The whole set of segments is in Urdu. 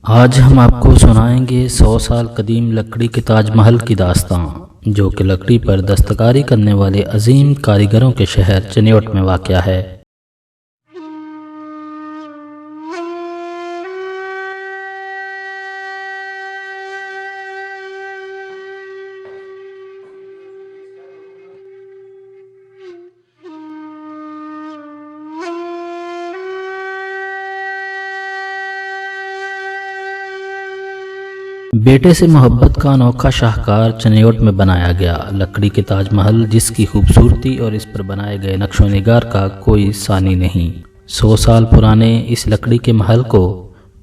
آج ہم آپ کو سنائیں گے 100 سال قدیم لکڑی کے تاج محل کی داستان، جو کہ لکڑی پر دستکاری کرنے والے عظیم کاریگروں کے شہر چنیوٹ میں واقع ہے۔ بیٹے سے محبت کا انوکھا شاہکار چنیوٹ میں بنایا گیا لکڑی کے تاج محل، جس کی خوبصورتی اور اس پر بنائے گئے نقش و نگار کا کوئی ثانی نہیں۔ 100 سال پرانے اس لکڑی کے محل کو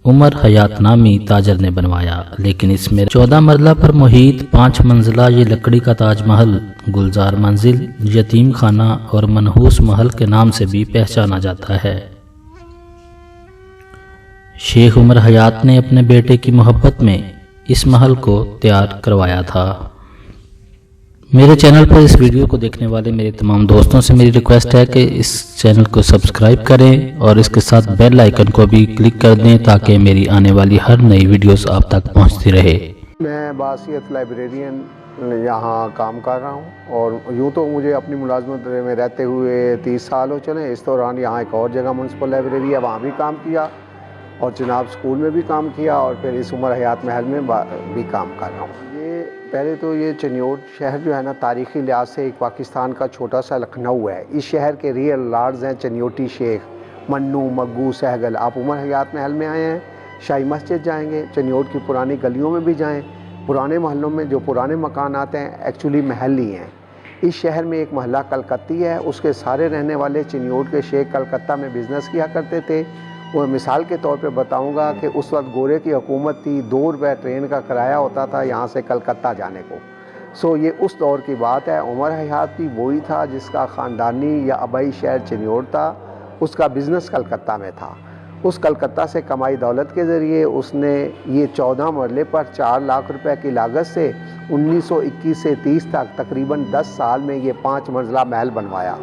عمر حیات نامی تاجر نے بنوایا، لیکن اس میں 14 مرلہ پر محیط 5 منزلہ یہ لکڑی کا تاج محل گلزار منزل، یتیم خانہ اور منحوس محل کے نام سے بھی پہچانا جاتا ہے۔ شیخ عمر حیات نے اپنے بیٹے کی محبت میں اس محل کو تیار کروایا تھا۔ میرے چینل پر اس ویڈیو کو دیکھنے والے میرے تمام دوستوں سے میری ریکویسٹ ہے کہ اس چینل کو سبسکرائب کریں اور اس کے ساتھ بیل آئیکن کو بھی کلک کر دیں تاکہ میری آنے والی ہر نئی ویڈیوز آپ تک پہنچتی رہے۔ میں بحیثیت لائبریرین یہاں کام کر رہا ہوں، اور یوں تو مجھے اپنی ملازمت میں رہتے ہوئے 30 سال ہو چلے۔ اس دوران یہاں ایک اور جگہ میونسپل لائبریری ہے، وہاں بھی کام کیا، اور جناب اسکول میں بھی کام کیا، اور پھر اس عمر حیات محل میں بھی کام کر رہا ہوں۔ یہ پہلے تو یہ چنیوٹ شہر جو ہے نا، تاریخی لحاظ سے ایک پاکستان کا چھوٹا سا لکھنؤ ہے۔ اس شہر کے ریئل لارڈز ہیں چنیوٹی شیخ، منو، مگو، سہگل۔ آپ عمر حیات محل میں آئے ہیں، شاہی مسجد جائیں گے، چنیوٹ کی پرانی گلیوں میں بھی جائیں، پرانے محلوں میں جو پرانے مکانات ہیں ایکچولی محل ہی ہیں۔ اس شہر میں ایک محلہ کلکتی ہے، اس کے سارے رہنے والے چنیوٹ کے شیخ کلکتہ میں بزنس کیا کرتے تھے۔ وہ مثال کے طور پہ بتاؤں گا کہ اس وقت گورے کی حکومت تھی، 2 روپے ٹرین کا کرایہ ہوتا تھا یہاں سے کلکتہ جانے کو۔ یہ اس دور کی بات ہے۔ عمر حیات بھی وہی تھا جس کا خاندانی یا آبائی شہر چنیوٹ تھا، اس کا بزنس کلکتہ میں تھا۔ اس کلکتہ سے کمائی دولت کے ذریعے اس نے یہ 14 مرلے پر 4 لاکھ روپے کی لاگت سے 1921 سے 30 تک تقریباً 10 سال میں یہ 5 منزلہ محل بنوایا۔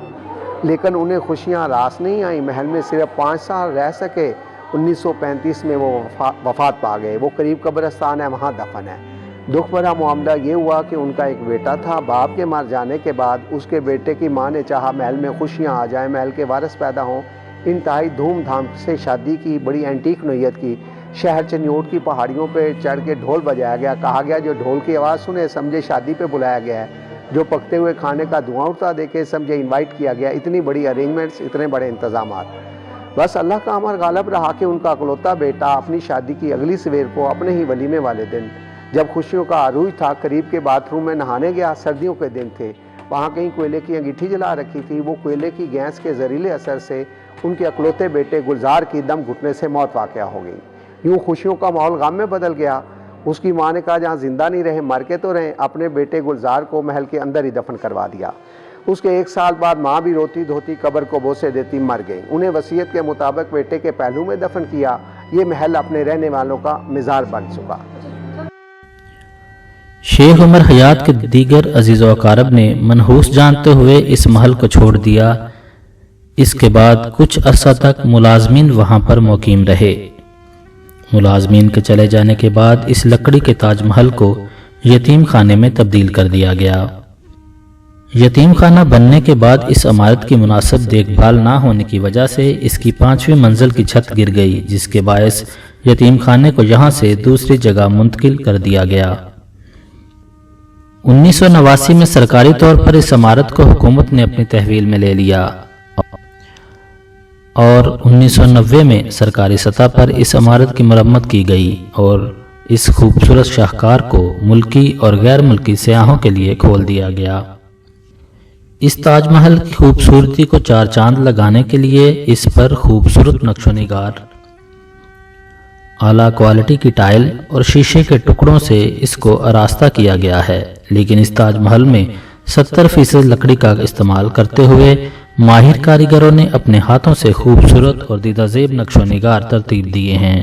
لیکن انہیں خوشیاں راس نہیں آئیں، محل میں صرف 5 سال رہ سکے۔ 1935 میں وہ وفات پا گئے۔ وہ قریب قبرستان ہے، وہاں دفن ہے۔ دکھ بھرا معاملہ یہ ہوا کہ ان کا ایک بیٹا تھا، باپ کے مر جانے کے بعد اس کے بیٹے کی ماں نے چاہا محل میں خوشیاں آ جائیں، محل کے وارث پیدا ہوں۔ انتہائی دھوم دھام سے شادی کی، بڑی اینٹیک نوعیت کی۔ شہر چنیوٹ کی پہاڑیوں پہ چڑھ کے ڈھول بجایا گیا، کہا گیا جو ڈھول کی آواز سنے سمجھے شادی پہ بلایا گیا ہے، جو پکتے ہوئے کھانے کا دھواں اٹھتا دیکھے سمجھے انوائٹ کیا گیا۔ اتنی بڑی ارینجمنٹس، اتنے بڑے انتظامات۔ بس اللہ کا امر غالب رہا کہ ان کا اکلوتا بیٹا اپنی شادی کی اگلی سویر کو اپنے ہی ولیمے والے دن، جب خوشیوں کا عروج تھا، قریب کے باتھ روم میں نہانے گیا۔ سردیوں کے دن تھے، وہاں کہیں کوئلے کی انگیٹھی جلا رکھی تھی۔ وہ کوئلے کی گیس کے زہریلے اثر سے ان کے اکلوتے بیٹے گلزار کی دم گھٹنے سے موت واقع ہو گئی۔ یوں خوشیوں کا ماحول غم میں بدل گیا۔ اس کی ماں نے کہا جہاں زندہ نہیں رہے مر کے تو رہیں، اپنے بیٹے گلزار کو محل کے اندر ہی دفن کروا دیا۔ اس کے 1 سال بعد ماں بھی روتی دھوتی قبر کو بوسے دیتی مر گئی۔ انہیں وصیت کے مطابق بیٹے کے پہلو میں دفن کیا۔ یہ محل اپنے رہنے والوں کا مزار بن چکا۔ شیخ عمر حیات کے دیگر عزیز و اقارب نے منحوس جانتے ہوئے اس محل کو چھوڑ دیا۔ اس کے بعد کچھ عرصہ تک ملازمین وہاں پر مقیم رہے۔ ملازمین کے چلے جانے کے بعد اس لکڑی کے تاج محل کو یتیم خانے میں تبدیل کر دیا گیا۔ یتیم خانہ بننے کے بعد اس عمارت کی مناسب دیکھ بھال نہ ہونے کی وجہ سے اس کی 5ویں منزل کی چھت گر گئی، جس کے باعث یتیم خانے کو یہاں سے دوسری جگہ منتقل کر دیا گیا۔ 1989 میں سرکاری طور پر اس عمارت کو حکومت نے اپنی تحویل میں لے لیا، اور 1990 میں سرکاری سطح پر اس عمارت کی مرمت کی گئی اور اس خوبصورت شاہکار کو ملکی اور غیر ملکی سیاحوں کے لیے کھول دیا گیا۔ اس تاج محل کی خوبصورتی کو 4 چاند لگانے کے لیے اس پر خوبصورت نقش و نگار، اعلیٰ کوالٹی کی ٹائل اور شیشے کے ٹکڑوں سے اس کو آراستہ کیا گیا ہے، لیکن اس تاج محل میں 70% لکڑی کا استعمال کرتے ہوئے ماہر کاریگروں نے اپنے ہاتھوں سے خوبصورت اور دیدہ زیب نقش و نگار ترتیب دیے ہیں۔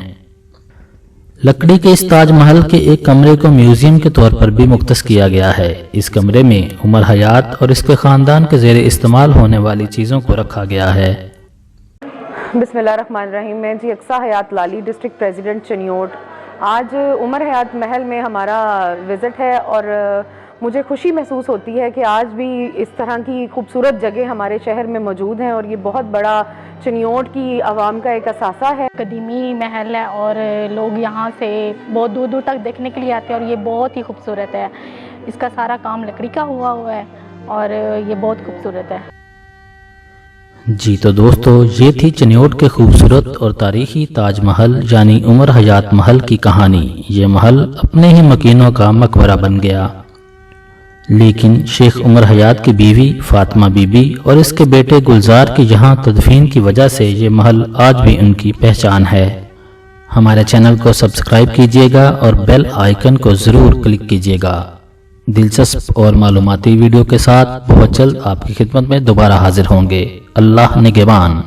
لکڑی کے اس تاج محل کے ایک کمرے کو میوزیم کے طور پر بھی مختص کیا گیا ہے۔ اس کمرے میں عمر حیات اور اس کے خاندان کے زیر استعمال ہونے والی چیزوں کو رکھا گیا ہے۔ بسم اللہ الرحمن الرحیم۔ میں اقصیٰ حیات لالی، ڈسٹرکٹ پریزیڈنٹ چنیوٹ، آج عمر حیات محل میں ہمارا وزٹ ہے اور مجھے خوشی محسوس ہوتی ہے کہ آج بھی اس طرح کی خوبصورت جگہ ہمارے شہر میں موجود ہیں اور یہ بہت بڑا چنیوٹ کی عوام کا ایک اثاثہ ہے۔ قدیمی محل ہے اور لوگ یہاں سے بہت دور دور تک دیکھنے کے لیے آتے ہیں اور یہ بہت ہی خوبصورت ہے۔ اس کا سارا کام لکڑی کا ہوا ہے اور یہ بہت خوبصورت ہے۔ جی تو دوستو، یہ تھی چنیوٹ کے خوبصورت اور تاریخی تاج محل یعنی عمر حیات محل کی کہانی۔ یہ محل اپنے ہی مکینوں کا مقبرہ بن گیا، لیکن شیخ عمر حیات کی بیوی فاطمہ بی بی اور اس کے بیٹے گلزار کی یہاں تدفین کی وجہ سے یہ محل آج بھی ان کی پہچان ہے۔ ہمارے چینل کو سبسکرائب کیجئے گا اور بیل آئیکن کو ضرور کلک کیجئے گا۔ دلچسپ اور معلوماتی ویڈیو کے ساتھ بہت جلد آپ کی خدمت میں دوبارہ حاضر ہوں گے۔ اللہ نگہبان۔